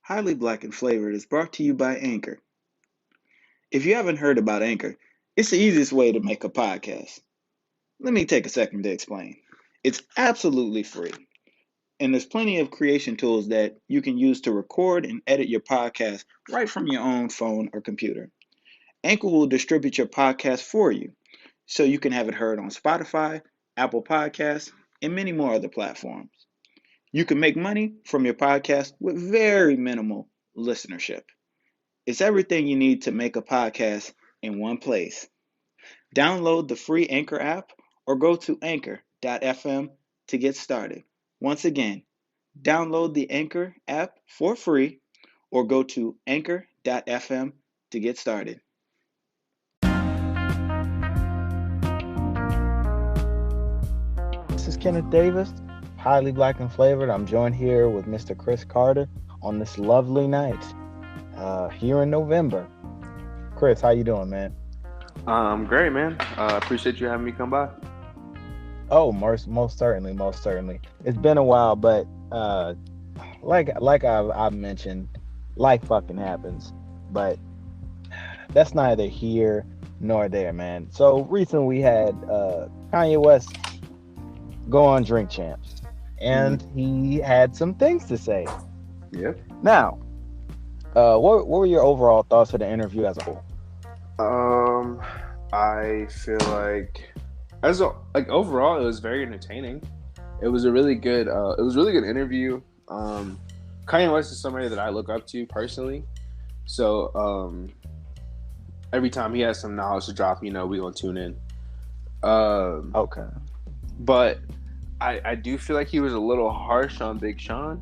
Highly Black and Flavored is brought to you by Anchor. If you haven't heard about Anchor, it's the easiest way to make a podcast. Let me take a second to explain. It's absolutely free, and there's plenty of creation tools that you can use to record and edit your podcast right from your own phone or computer. Anchor will distribute your podcast for you, so you can have it heard on Spotify, Apple Podcasts, and many more other platforms. You can make money from your podcast with very minimal listenership. It's everything you need to make a podcast in one place. Download the free Anchor app or go to anchor.fm to get started. Once again, download the Anchor app for free or go to anchor.fm to get started. This is Kenneth Davis, Highly Black and Flavored. I'm joined here with Mr. Chris Carter on this lovely night here in November. Chris, how you doing, man? Great, man. Appreciate you having me come by. Oh, most certainly. It's been a while, but like I've mentioned, life fucking happens. But that's neither here nor there, man. So recently we had Kanye West go on Drink Champs, and he had some things to say. Yep. Now, what were your overall thoughts of the interview as a whole? I feel like overall it was very entertaining. It was a really good interview. Kanye West is somebody that I look up to personally. So every time he has some knowledge to drop, we gonna tune in. Okay. But I do feel like he was a little harsh on Big Sean.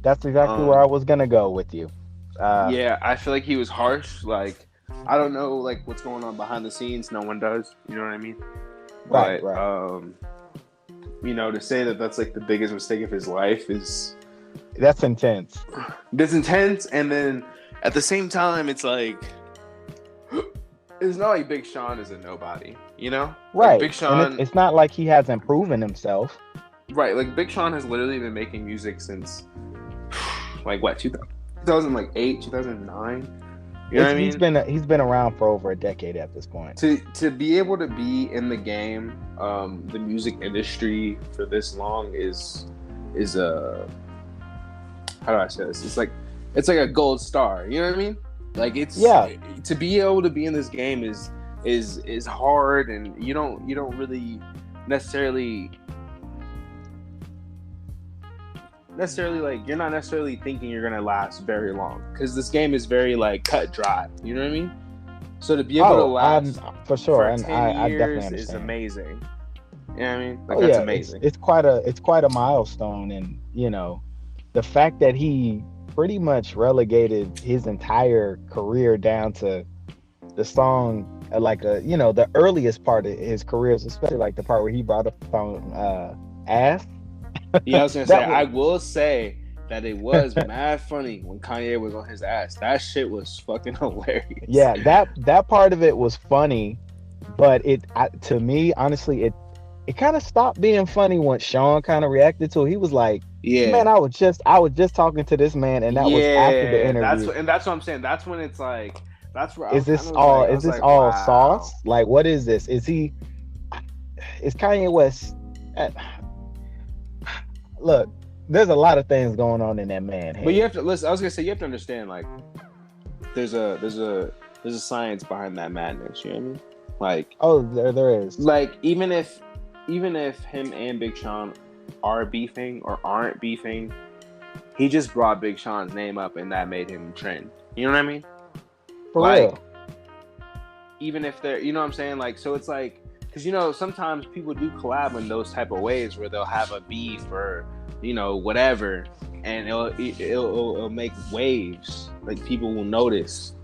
That's exactly where I was gonna go with you. Yeah, I feel like he was harsh. Like, I don't know, like, what's going on behind the scenes. No one does. You know what I mean? Right. To say that that's like the biggest mistake of his life that's intense. That's intense, and then at the same time, it's like it's not like Big Sean is a nobody. Right. Like Big Sean. And it's not like he hasn't proven himself. Right. Like Big Sean has literally been making music since like what 2008, 2009. You know what I mean? He's been around for over a decade at this point. To be able to be in the game, the music industry for this long is a how do I say this? It's like a gold star. You know what I mean? Like to be able to be in this game is hard, and you don't really necessarily like you're not necessarily thinking you're gonna last very long, because this game is very like cut dry. You know what I mean? So to be able to last for sure, for and 10 I years definitely understand. is amazing. You know what I mean? Like that's amazing. It's quite a milestone, and the fact that he pretty much relegated his entire career down to the song, the earliest part of his career, especially like the part where he brought up on ass. Yeah, I was gonna say. I will say that it was mad funny when Kanye was on his ass. That shit was fucking hilarious. Yeah, that part of it was funny, but to me, honestly, it kind of stopped being funny when Sean kind of reacted to it. He was like, "Yeah, man, I was just talking to this man, and that was after the interview." That's what I'm saying. That's when it's like, that's where is this all wow. sauce? Like, what is this? Is Kanye West? Look, there's a lot of things going on in that man head. But you have to listen. I was gonna say you have to understand, like, there's a science behind that madness. You know what I mean? Like, oh, there is. Like, even if him and Big Sean are beefing or aren't beefing, he just brought Big Sean's name up, and that made him trend. You know what I mean? For real. Even if they're, you know what I'm saying? Like, so it's like, because sometimes people do collab in those type of ways where they'll have a beef or whatever, and it'll make waves. Like, people will notice.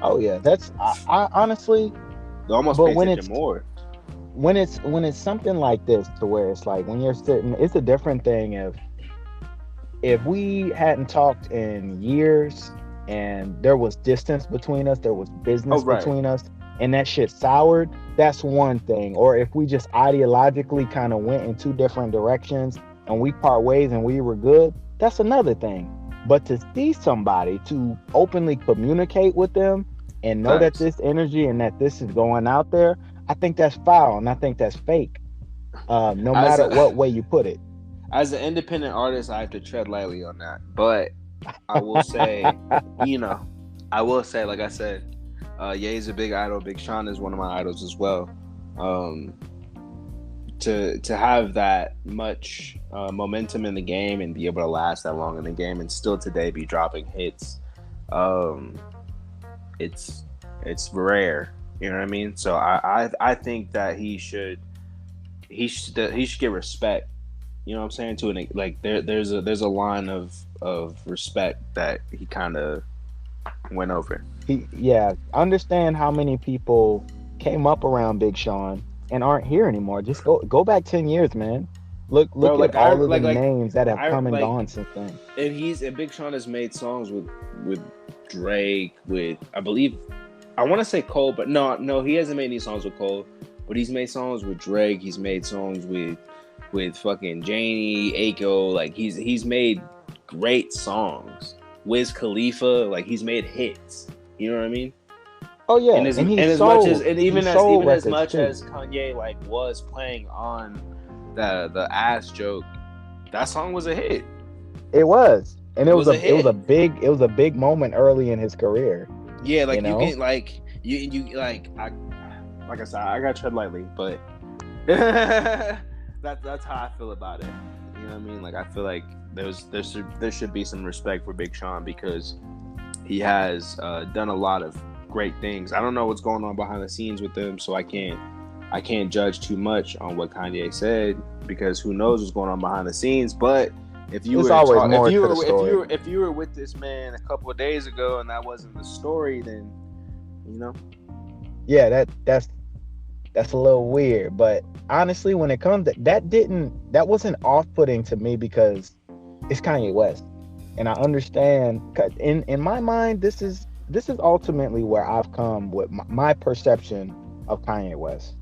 Oh yeah, that's I honestly it almost pays attention more when it's something like this, to where it's like when you're sitting. It's a different thing if we hadn't talked in years and there was distance between us, there was business between us, and that shit soured. That's one thing. Or if we just ideologically kind of went in two different directions and we part ways and we were good, that's another thing. But to see somebody to openly communicate with them and know that Facts. this energy and that this is going out there, I think that's foul and I think that's fake. No As matter a what way you put it. as an independent artist, I have to tread lightly on that. But I will say, you know, I will say, like I said, Ye's a big idol. Big Sean is one of my idols as well. Um, to have that much momentum in the game and be able to last that long in the game and still today be dropping hits, um, it's rare. You know what I mean? So I think that he should get respect. You know what I'm saying? To an like there's a line of respect that he kind of went over. Yeah, understand how many people came up around Big Sean and aren't here anymore. Just go back 10 years, man. Look Bro, look at like I all of the like names that have I come and like gone since then. and Big Sean has made songs with Drake, with I believe I want to say Cole, but no, he hasn't made any songs with Cole, but he's made songs with Drake. He's made songs with fucking Janie, Aiko. Like he's made great songs. Wiz Khalifa, like he's made hits. You know what I mean? Oh yeah, And and he as much sold as and he even sold as records much too. as Kanye like was playing on the ass joke, that song was a hit. It was. And It was a it was a hit. big moment early in his career, Yeah, you like you know? can like you like I said, I got tread lightly, but that's how I feel about it. You know what I mean? Like I feel like there should be some respect for Big Sean because he has done a lot of great things. I don't know what's going on behind the scenes with him, so I can't judge too much on what Kanye said because who knows what's going on behind the scenes. But if you There's were always talk, more if you to the were story. if you were with this man a couple of days ago and that wasn't the story, then you know. Yeah, that's a little weird, but honestly, when it comes to that wasn't off-putting to me because it's Kanye West, and I understand. 'Cause in my mind, this is ultimately where I've come with my perception of Kanye West.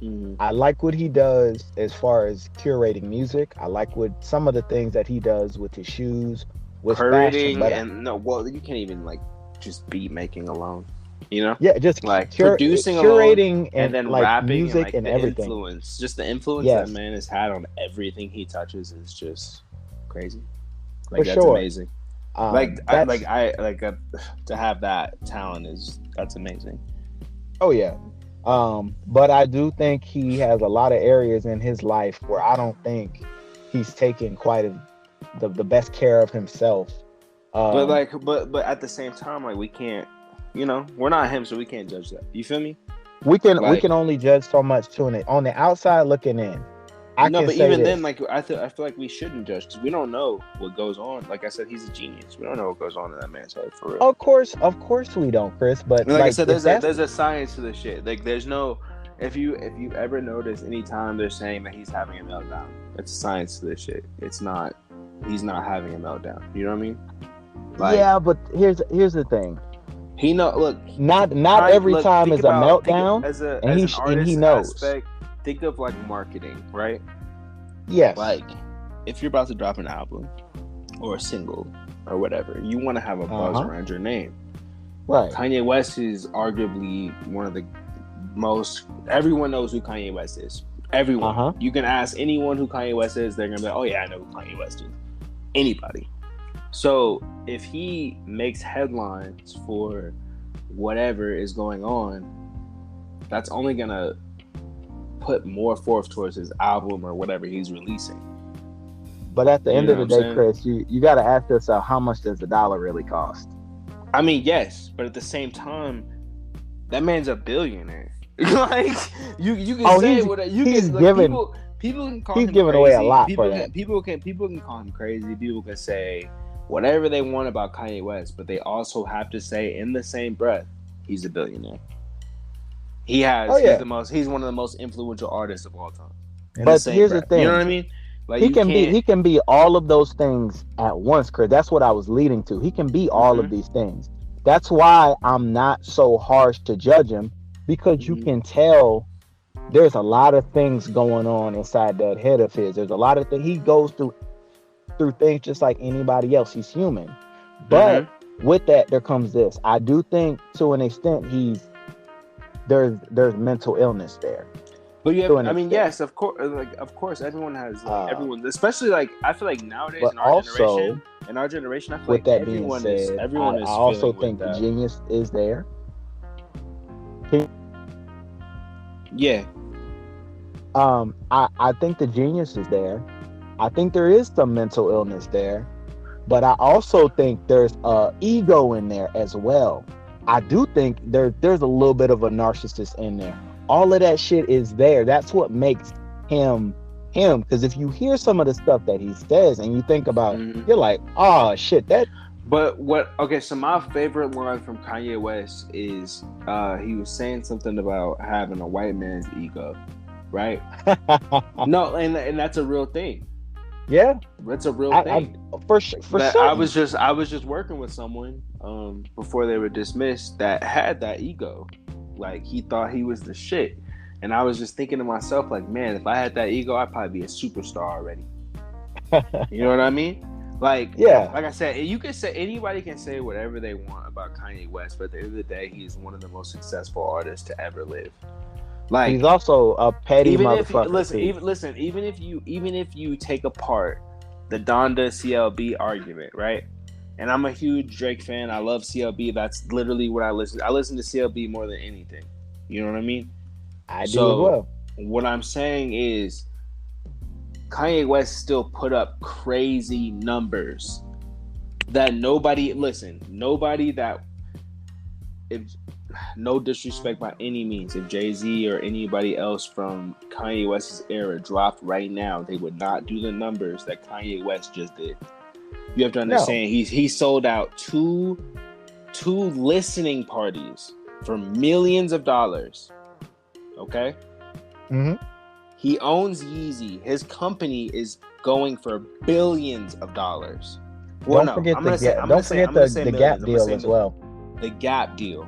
Mm-hmm. I like what he does as far as curating music. I like what some of the things that he does with his shoes, with fashion, Curating but and no, well, you can't even like just beat making alone, you know, yeah, just like producing alone curating and and then like rapping and music like and the everything. influence, just the influence that Yes, man has had on everything he touches is just crazy. for Like that's sure. amazing. That's To have that talent that's amazing. Oh yeah. But I do think he has a lot of areas in his life where I don't think he's taking quite the best care of himself. But Um, like, but at the same time, like we can't, you know, we're not him, so we can't judge that. You feel me? we Like, can only judge so much to it on the outside looking in. I no, can but say even then, this. like I feel like we shouldn't judge because we don't know what goes on. Like I said, he's a genius. We don't know what goes on in that man's head for real. Of course we don't, Chris. But And like I like said, if that's there's a science to this shit. Like there's no if you ever notice anytime they're saying that he's having a meltdown, it's a science to this shit. It's not he's not having a meltdown. You know what I mean? Like yeah, but here's the thing. he know look Not every look time think is a about think meltdown, and as an he artist knows. aspect, think of like marketing, right? Yes. Like if you're about to drop an album or a single or whatever, you want to have a buzz Uh-huh. around your name. Right. Kanye West is arguably one of the most. Everyone knows who Kanye West is. Everyone. Uh-huh. You can ask anyone who Kanye West is, they're gonna be like, "Oh yeah, I know who Kanye West is." Anybody. So if he makes headlines for whatever is going on, that's only gonna put more forth towards his album or whatever he's releasing. But at the You end know of the what I'm day, saying? Chris, you got to ask yourself, how much does the dollar really cost? I mean, yes, but at the same time, that man's a billionaire. Like you can say he's what you he's can. Like, giving people can call he's him giving crazy. away a lot for that. People can call him crazy. People can say whatever they want about Kanye West, but they also have to say in the same breath, he's a billionaire. He has. Oh yeah. He's one of the most influential artists of all time. In the But same here's the breath, you know thing. what I mean? Like He you can can't. he can be all of those things at once, Chris. That's what I was leading to. He can be all of Mhm, these things. That's why I'm not so harsh to judge him, because you mhm. can tell there's a lot of things going on inside that head of his. There's a lot of things he goes through. through things just like anybody else. He's human. But Mm-hmm. with that, there comes this. I do think to an extent there's mental illness there. But you To have, an I mean, extent. yes, of course, everyone has Um, especially like I feel like nowadays but also, in our generation, I feel with like that being said, everyone I is also feeling with think the that. genius is there. Yeah, I think the genius is there. I think there is some mental illness there, but I also think there's ego in there as well. I do think there's a little bit of a narcissist in there. All of that shit is there. That's what makes him him. Because if you hear some of the stuff that he says and you think about, mm-hmm. you're like, oh shit, that. But what? Okay, so my favorite line from Kanye West is he was saying something about having a white man's ego, right? No, and that's a real thing. Yeah, That's a real thing. For That certain. I was just working with someone before they were dismissed that had that ego, like he thought he was the shit, and I was just thinking to myself like, man, if I had that ego, I'd probably be a superstar already. You know what I mean? Like, Yeah. like I said, you can say anybody can say whatever they want about Kanye West, but at the end of the day, he's one of the most successful artists to ever live. Like, he's also a petty motherfucker. Even if you take apart the Donda CLB argument, right? And I'm a huge Drake fan. I love CLB. That's literally what I listen. I listen to CLB more than anything. You know what I mean? I do as well. What I'm saying is, Kanye West still put up crazy numbers that nobody that, if no disrespect by any means, if Jay-Z or anybody else from Kanye West's era dropped right now, they would not do the numbers that Kanye West just did. You have to understand, he sold out two listening parties for millions of dollars. Okay? Mm-hmm. He owns Yeezy. His company is going for billions of dollars. Well, don't forget the Gap deal as well. The Gap deal.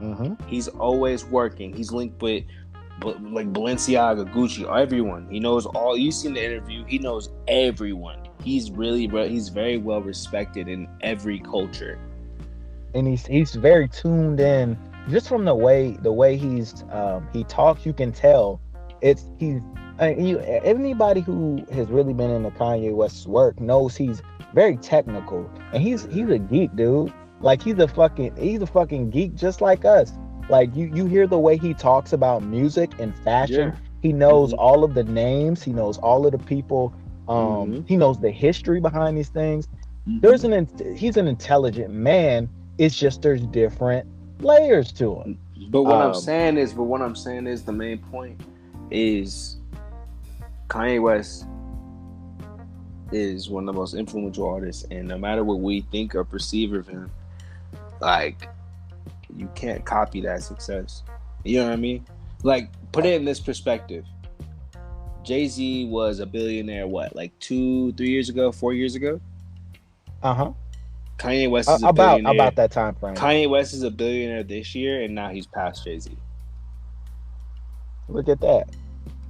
Mm-hmm. He's always working. He's linked with like Balenciaga, Gucci, everyone. He knows all. You've seen the interview. He knows everyone. He's very well respected in every culture. And he's very tuned in. Just from the way he talks, you can tell anybody who has really been into Kanye West's work knows he's very technical, and he's a geek, dude. Like he's a fucking geek just like us. Like you hear the way he talks about music and fashion. Yeah. He knows all of the names. He knows all of the people. He knows the history behind these things. He's an intelligent man. It's just there's different layers to him. But what I'm saying is the main point is Kanye West is one of the most influential artists, and no matter what we think or perceive of him, like, you can't copy that success. You know what I mean? Like, put it in this perspective. Jay-Z was a billionaire, what, like 4 years ago? Uh-huh. Kanye West is a billionaire. About that time frame. Kanye West is a billionaire this year, and now he's past Jay-Z. Look at that.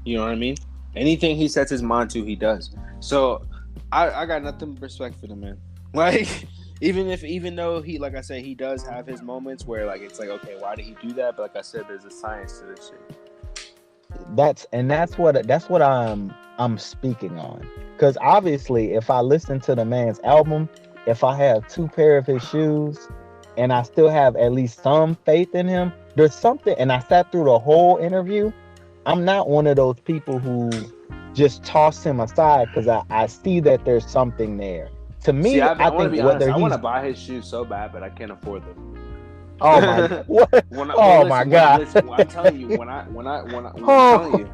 You know what I mean? Anything he sets his mind to, he does. So, I got nothing but respect for the man. Like, even though he, like I said, he does have his moments where, like, it's like, okay, why did he do that? But like I said, there's a science to this shit. That's what I'm speaking on. Because obviously, if I listen to the man's album, if I have 2 pair of his shoes, and I still have at least some faith in him, there's something. And I sat through the whole interview. I'm not one of those people who just toss him aside because I see that there's something there. To me, See, I think be whether honest, I want to buy his shoes so bad, but I can't afford them. Oh my! What? God! I'm telling you, when I'm telling you,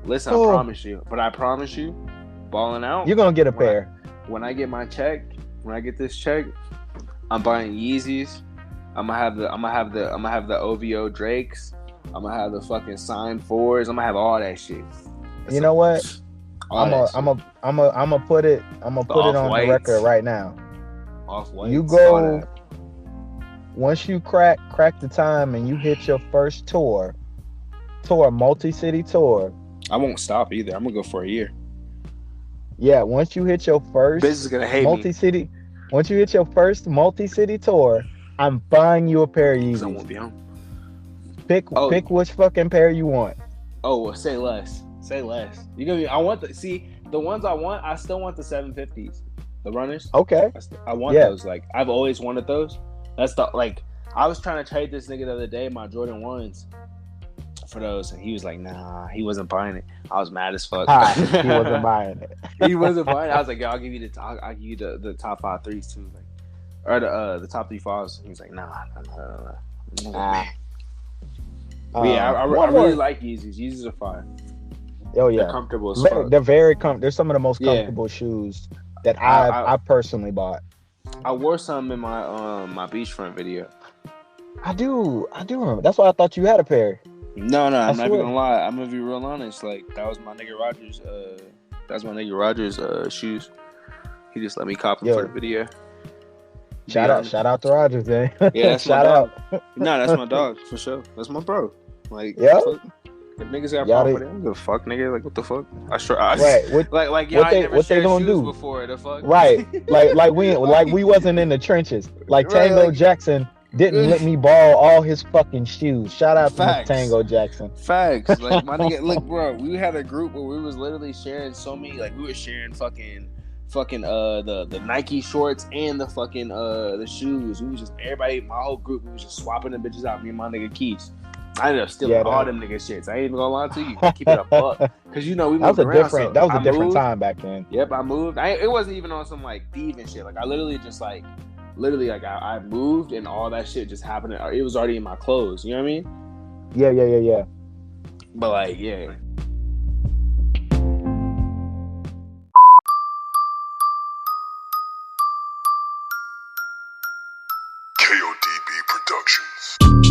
listen, I promise you. But I promise you, balling out, you're gonna get a pair. When I get my check, when I get this check, I'm buying Yeezys. I'm gonna have the OVO Drakes. I'm gonna have the fucking signed fours. I'm gonna have all that shit. You know what? I'm gonna put it on the record right now. Off-white. You go once you crack the time and you hit your first tour, multi-city tour. I won't stop either. I'm gonna go for a year. Yeah, once you hit your Bitch is first gonna hate me multi-city, once you hit your first multi-city tour, I'm buying you a pair of because I Yeezys. won't be home. Oh, Pick which fucking pair you want. oh, well, say less. Say less. You gonna? I want the ones I want. I still want the 750s, the runners. Okay. I want Yeah. those. Like I've always wanted those. That's the like. I was trying to trade this nigga the other day my Jordan 1s for those, and he was like, nah, he wasn't buying it. I was mad as fuck. He wasn't buying it. He wasn't buying it. I was like, yo, I'll give you I'll give you the top 5 threes too, like, or the top 3 fives. He was like, nah. Yeah, I really like Yeezys. Yeezys are fire. Oh yeah, They're comfortable as fuck. they're very They're some of the most comfortable shoes that I personally bought. I wore some in my my beachfront video. I do remember. That's why I thought you had a pair. No, I'm not even gonna lie. I'm gonna be real honest. Like that was my nigga Rogers' shoes. He just let me cop them for the video. Shout out to Rogers, man. Yeah, that's shout my out. dog. No, that's my dog for sure. That's my bro. Like, yeah. If niggas got a problem with it, I don't give a fuck, nigga. Like, what the fuck? Right. What they gonna do before the fuck? Right. like we wasn't in the trenches. Like Tango Jackson didn't let me borrow all his fucking shoes. Shout out to Tango Jackson. Facts. Like my nigga, look, bro, we had a group where we was literally sharing so many. Like we were sharing fucking the Nike shorts and the fucking the shoes. We was just everybody, my whole group, we was just swapping the bitches out. Me and my nigga Keith. I ended up stealing all them nigga shits. I ain't even gonna lie to you. Keep it a buck, cause you know we moved around. That was a different time back then. Yep, I moved. It wasn't even on some like thieving shit. Like I literally just I moved and all that shit just happened. It was already in my clothes. You know what I mean? Yeah. But like, yeah. KODB Productions.